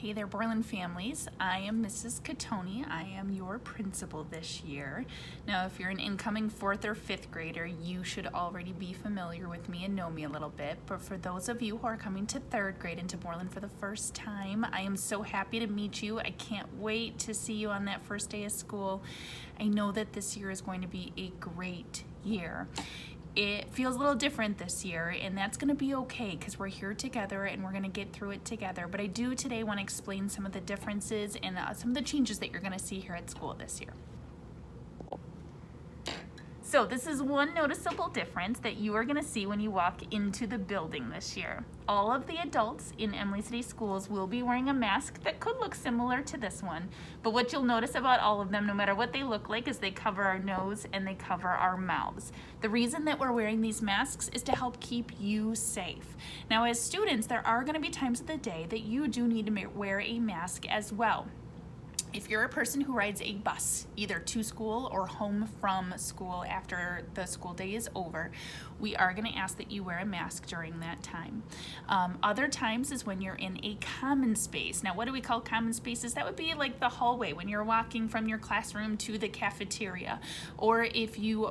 Hey there, Borland families. I am Mrs. Cottone. I am your principal this year. Now, if you're an incoming 4th or 5th grader, you should already be familiar with me and know me a little bit. But for those of you who are coming to 3rd grade into Borland for the first time, I am so happy to meet you. I can't wait to see you on that first day of school. I know that this year is going to be a great year. It feels a little different this year, and that's going to be okay because we're here together and we're going to get through it together. But I do today want to explain some of the differences and some of the changes that you're going to see here at school this year. So this is one noticeable difference that you are going to see when you walk into the building this year. All of the adults in Emily City Schools will be wearing a mask that could look similar to this one, but what you'll notice about all of them, no matter what they look like, is they cover our nose and they cover our mouths. The reason that we're wearing these masks is to help keep you safe. Now, as students, there are going to be times of the day that you do need to wear a mask as well. If you're a person who rides a bus, either to school or home from school after the school day is over, we are going to ask that you wear a mask during that time. Other times is when you're in a common space. Now, what do we call common spaces? That would be like the hallway when you're walking from your classroom to the cafeteria, or if you,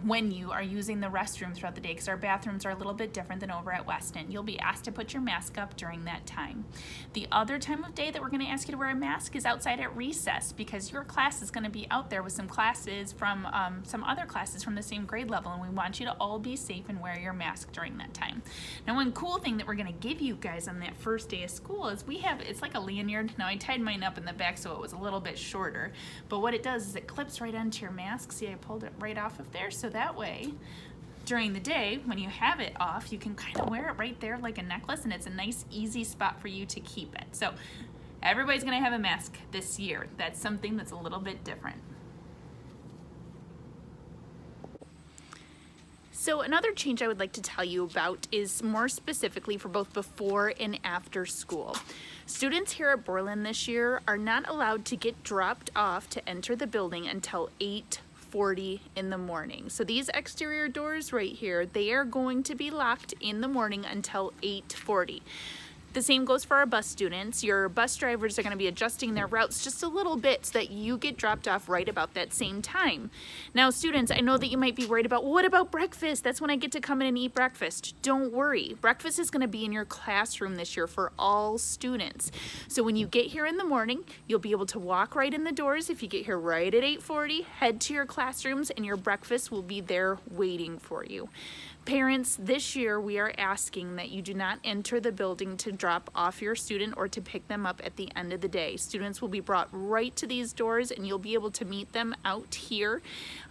when you are using the restroom throughout the day, because our bathrooms are a little bit different than over at Weston. You'll be asked to put your mask up during that time. The other time of day that we're going to ask you to wear a mask is outside at recess, because your class is going to be out there with some classes from some other classes from the same grade level, and we want you to all be safe and wear your mask during that time. Now, one cool thing that we're going to give you guys on that first day of school is it's like a lanyard. Now, I tied mine up in the back so it was a little bit shorter, but what it does is it clips right onto your mask. See, I pulled it right off of there, so that way during the day, when you have it off, you can kind of wear it right there like a necklace, and it's a nice, easy spot for you to keep it. So everybody's going to have a mask this year. That's something that's a little bit different. So another change I would like to tell you about is more specifically for both before and after school. Students here at Borland this year are not allowed to get dropped off to enter the building until 8:40 in the morning. So these exterior doors right here, they are going to be locked in the morning until 8:40. The same goes for our bus students. Your bus drivers are going to be adjusting their routes just a little bit so that you get dropped off right about that same time. Now, students, I know that you might be worried about, well, what about breakfast? That's when I get to come in and eat breakfast. Don't worry. Breakfast is going to be in your classroom this year for all students. So when you get here in the morning, you'll be able to walk right in the doors. If you get here right at 8:40, head to your classrooms and your breakfast will be there waiting for you. Parents, this year we are asking that you do not enter the building to drop off your student or to pick them up at the end of the day. Students will be brought right to these doors and you'll be able to meet them out here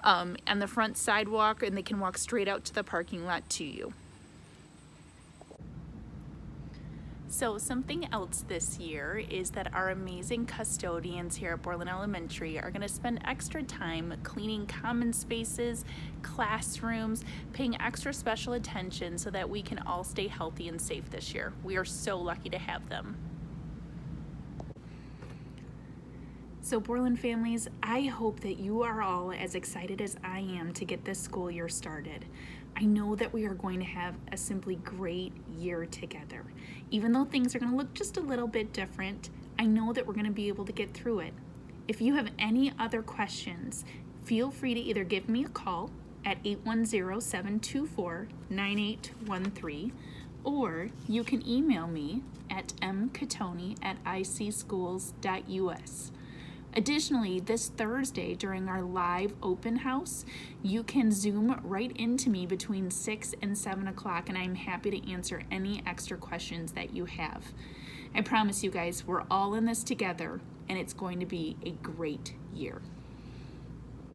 on the front sidewalk, and they can walk straight out to the parking lot to you. So something else this year is that our amazing custodians here at Borland Elementary are going to spend extra time cleaning common spaces, classrooms, paying extra special attention so that we can all stay healthy and safe this year. We are so lucky to have them. So Borland families, I hope that you are all as excited as I am to get this school year started. I know that we are going to have a simply great year together. Even though things are going to look just a little bit different, I know that we're going to be able to get through it. If you have any other questions, feel free to either give me a call at 810-724-9813, or you can email me at mcottone@icschools.us. Additionally, this Thursday during our live open house, you can Zoom right into me between 6 and 7 o'clock, and I'm happy to answer any extra questions that you have. I promise you guys, we're all in this together, and it's going to be a great year.